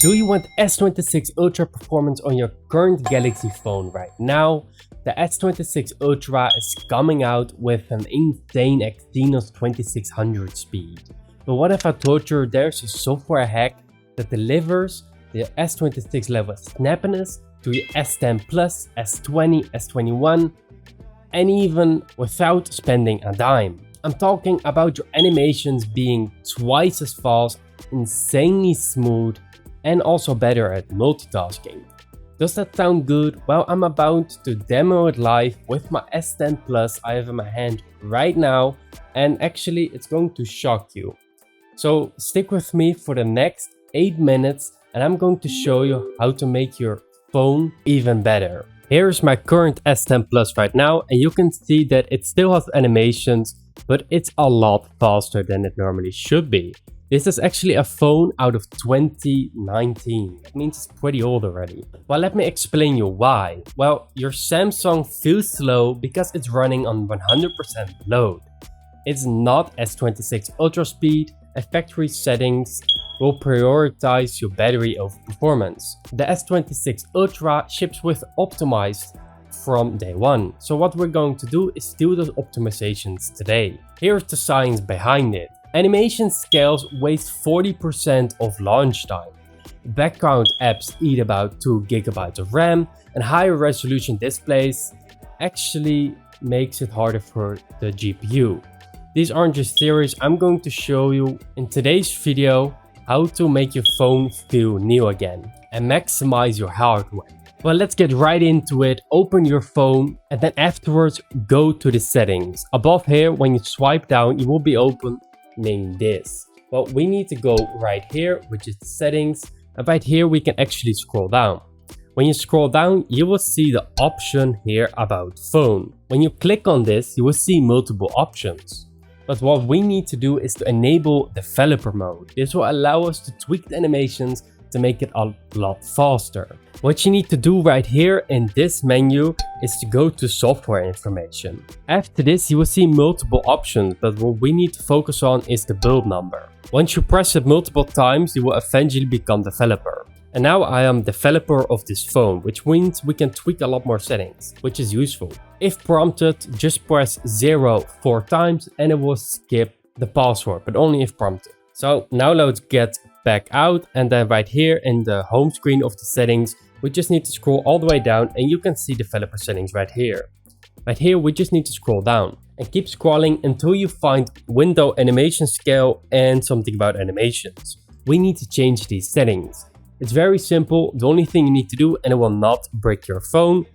Do you want S26 Ultra performance on your current Galaxy phone right now? The S26 Ultra is coming out with an insane Exynos 2600 speed. But what if I told you there's a software hack that delivers the S26 level of snappiness to your S10 Plus, S20, S21, and even without spending a dime? I'm talking about your animations being twice as fast, insanely smooth, and also better at multitasking. Does that sound good? Well, I'm about to demo it live with my S10 Plus I have in my hand right now, and actually it's going to shock you. So stick with me for the next 8 minutes and I'm going to show you how to make your phone even better. Here's my current S10 Plus right now, and you can see that it still has animations, but it's a lot faster than it normally should be. This is actually a phone out of 2019. That means it's pretty old already. Well, let me explain you why. Well, your Samsung feels slow because it's running on 100% load. It's not S26 Ultra speed, and factory settings will prioritize your battery over performance. The S26 Ultra ships with optimized from day one. So what we're going to do is do those optimizations today. Here's the science behind it. Animation scales waste 40% of launch time. Background apps eat about 2 GB of RAM, and higher resolution displays actually makes it harder for the GPU. These aren't just theories. I'm going to show you in today's video how to make your phone feel new again and maximize your hardware. Well, let's get right into it. Open your phone and then afterwards go to the settings. Above here, when you swipe down, you will be opening this. Well, we need to go right here, which is the settings, and right here we can actually scroll down. When you scroll down, you will see the option here about phone. When you click on this, you will see multiple options. But what we need to do is to enable developer mode. This will allow us to tweak the animations to make it a lot faster. What you need to do right here in this menu is to go to software information. After this, you will see multiple options, but what we need to focus on is the build number. Once you press it multiple times, you will eventually become developer. And now I am developer of this phone, which means we can tweak a lot more settings, which is useful. If prompted, just press 0 4 times and it will skip the password, but only if prompted. So now let's get back out, and then right here in the home screen of the settings, we just need to scroll all the way down and you can see developer settings right here. Right here, we just need to scroll down and keep scrolling until you find window animation scale and something about animations. We need to change these settings. It's very simple. The only thing you need to do, and it will not break your phone.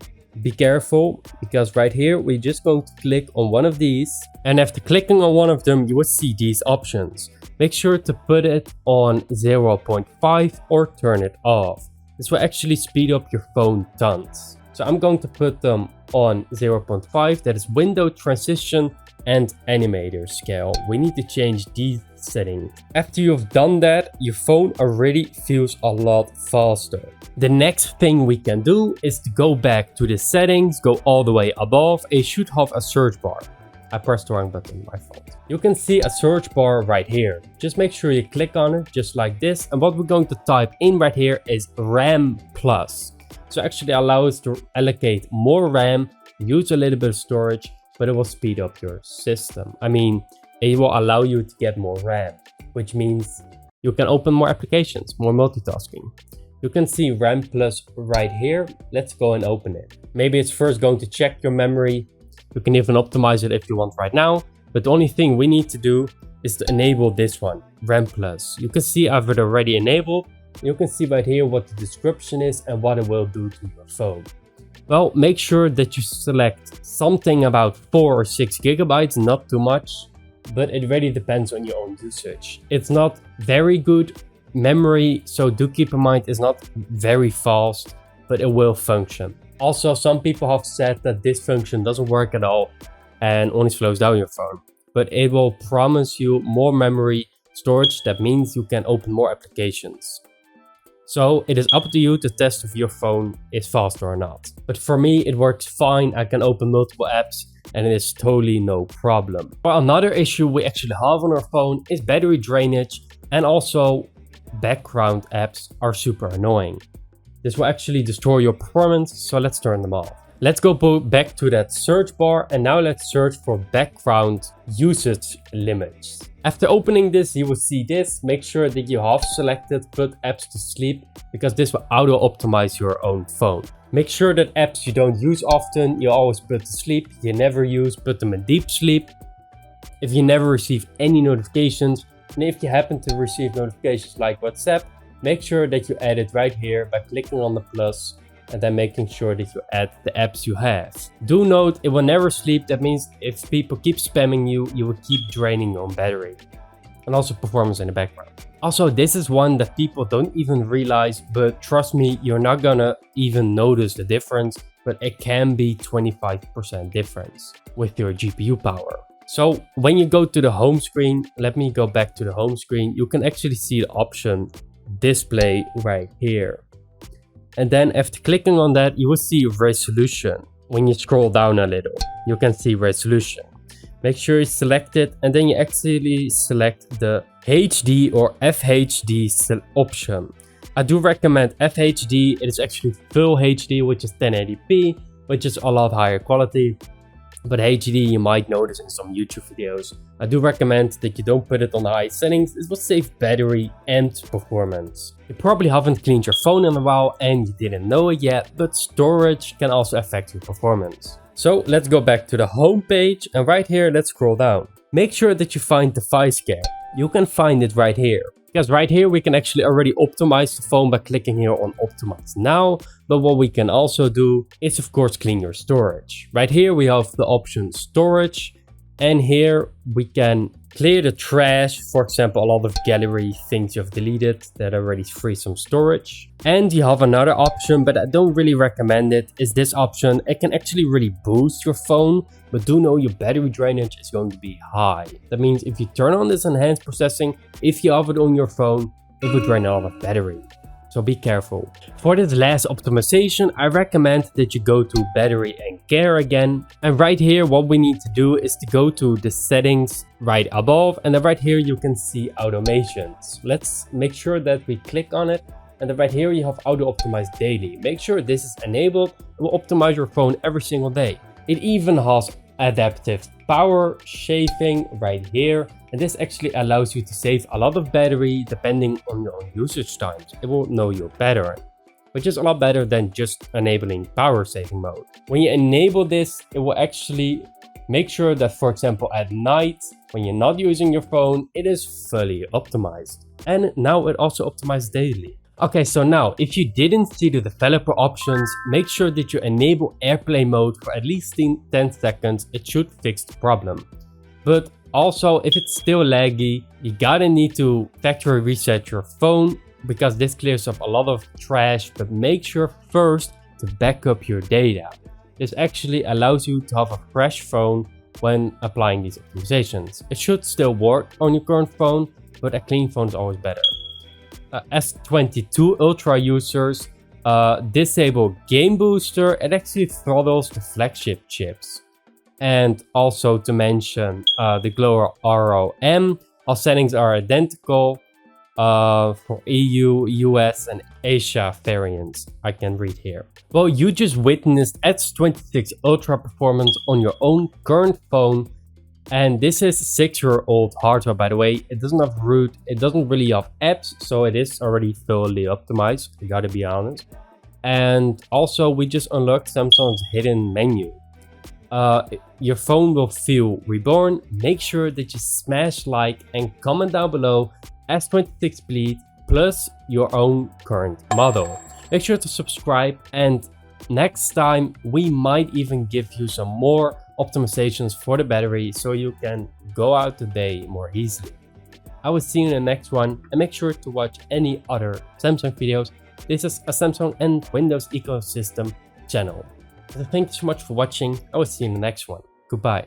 Be careful, because right here we're just going to click on one of these, and after clicking on one of them you will see these options. Make sure to put it on 0.5 or turn it off. This will actually speed up your phone tons. So I'm going to put them on 0.5, that is window transition and animator scale. We need to change these settings. After you've done that, your phone already feels a lot faster. The next thing we can do is to go back to the settings, go all the way above, and you should have a search bar. I pressed the wrong button, my fault. You can see a search bar right here. Just make sure you click on it just like this, and what we're going to type in right here is RAM plus. So actually allow us to allocate more RAM, use a little bit of storage, but it will speed up your system. I mean, it will allow you to get more RAM, which means you can open more applications, more multitasking. You can see RAM plus right here. Let's go and open it. Maybe it's first going to check your memory. You can even optimize it if you want right now. But the only thing we need to do is to enable this one, RAM plus. You can see I've it already enabled. You can see right here what the description is and what it will do to your phone. Well, make sure that you select something about 4 or 6 gigabytes, not too much, but it really depends on your own usage. It's not very good memory, so do keep in mind it's not very fast, but it will function. Also, some people have said that this function doesn't work at all and only slows down your phone, but it will promise you more memory storage. That means you can open more applications. So it is up to you to test if your phone is faster or not. But for me, it works fine. I can open multiple apps and it is totally no problem. Well, another issue we actually have on our phone is battery drainage and also background apps are super annoying. This will actually destroy your performance, so let's turn them off. Let's go back to that search bar and now let's search for background usage limits. After opening this, you will see this. Make sure that you have selected put apps to sleep because this will auto-optimize your own phone. Make sure that apps you don't use often, you always put to sleep. You never use, put them in deep sleep. If you never receive any notifications, and if you happen to receive notifications like WhatsApp, make sure that you add it right here by clicking on the plus and then making sure that you add the apps you have. Do note, it will never sleep. That means if people keep spamming you, you will keep draining your own battery. And also performance in the background. Also, this is one that people don't even realize, but trust me, you're not gonna even notice the difference, but it can be 25% difference with your GPU power. So when you go to the home screen, let me go back to the home screen, you can actually see the option display right here. And then after clicking on that, you will see resolution. When you scroll down a little, you can see resolution. Make sure you select it and then you actually select the HD or FHD option. I do recommend FHD. It is actually full HD, which is 1080p, which is a lot higher quality. But HD you might notice in some YouTube videos. I do recommend that you don't put it on the high settings. This will save battery and performance. You probably haven't cleaned your phone in a while and you didn't know it yet, but storage can also affect your performance. So let's go back to the home page and right here let's scroll down. Make sure that you find device care. You can find it right here. Because right here we can actually already optimize the phone by clicking here on optimize now. But what we can also do is of course clean your storage. Right here we have the option storage. And here we can clear the trash. For example, a lot of gallery things you have deleted that already free some storage. And you have another option, but I don't really recommend it, is this option. It can actually really boost your phone, but do know your battery drainage is going to be high. That means if you turn on this enhanced processing, if you have it on your phone, it will drain a lot of battery. So be careful. For this last optimization, I recommend that you go to battery and care again. And right here, what we need to do is to go to the settings right above. And then right here, you can see automations. Let's make sure that we click on it. And then right here, you have auto optimize daily. Make sure this is enabled. It will optimize your phone every single day. It even has adaptive power shaving right here. And this actually allows you to save a lot of battery depending on your own usage times. It will know your pattern, which is a lot better than just enabling power saving mode. When you enable this, it will actually make sure that, for example, at night, when you're not using your phone, it is fully optimized. And now it also optimizes daily. Okay, so now if you didn't see the developer options, make sure that you enable airplane mode for at least 10 seconds. It should fix the problem. But also, if it's still laggy, you gotta need to factory reset your phone because this clears up a lot of trash, but make sure first to back up your data. This actually allows you to have a fresh phone when applying these optimizations. It should still work on your current phone, but a clean phone is always better. S22 Ultra users disable Game Booster. It actually throttles the flagship chips. And also to mention the Glow ROM. All settings are identical for EU, US and Asia variants. I can read here. Well, you just witnessed S26 Ultra performance on your own current phone. And this is 6-year-old hardware, by the way. It doesn't have root, it doesn't really have apps, so it is already fully optimized, you gotta be honest. And also, we just unlocked Samsung's hidden menu. Your phone will feel reborn. Make sure that you smash like and comment down below S26 Bleed plus your own current model. Make sure to subscribe, and next time we might even give you some more optimizations for the battery so you can go out today more easily. I will see you in the next one, and make sure to watch any other Samsung videos. This is a Samsung and Windows ecosystem channel. So thank you so much for watching. I will see you in the next one. Goodbye.